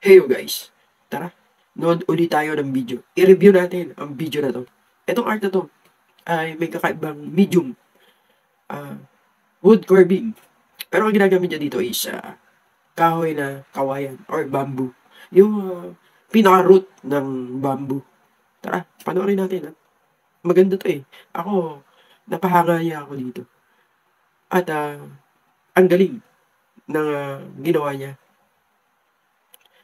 Heyo guys, tara, nood ulit tayo ng video. I-review natin ang video na to. Itong art na to ay may kakaibang medium ah, wood carving. Pero ang ginagamit niya dito is kahoy na kawayan or bamboo. Yung pinaka-root ng bamboo. Tara, panoorin natin. Maganda to eh. Ako, napahangaya ako dito. At ang galing ng ginawa niya.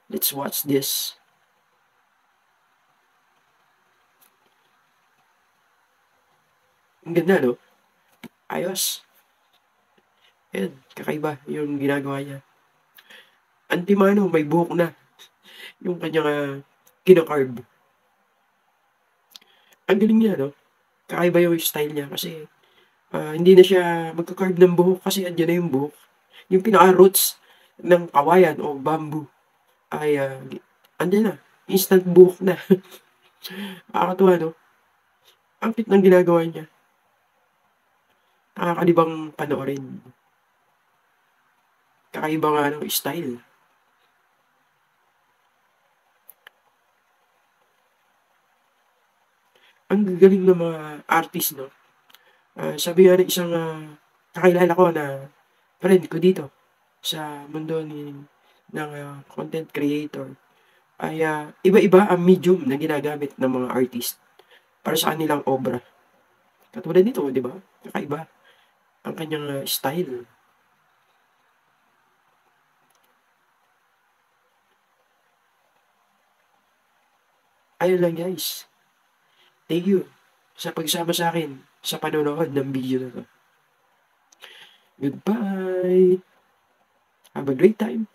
Let's watch this. Ang ganda, no? Ayos. Ayan, kakaiba yung ginagawa niya. Antimano, may buhok na. Yung kanyang kinakarb. Ang galing niya, no? Kakaiba yung style niya kasi hindi na siya magkakarb ng buhok kasi andyan na yung buhok. Yung pinaka-roots ng kawayan o bamboo ay andyan na. Instant buhok na. Nakakatuwa, no? Ang cute ng ginagawa niya. Nakakalibang panoorin. Kakaiba nga ng style. Ang galing ng mga artist, no? Sabi nga ng isang kakilala ko na friend ko dito sa mundo ng content creator ay iba-iba ang medium na ginagamit ng mga artist para sa kanilang obra. Katulad nito, di ba? Kakaiba ang kanyang style. Ayun lang guys. Thank you sa pagsama sa akin sa panonood ng video na to. Goodbye! Have a great time!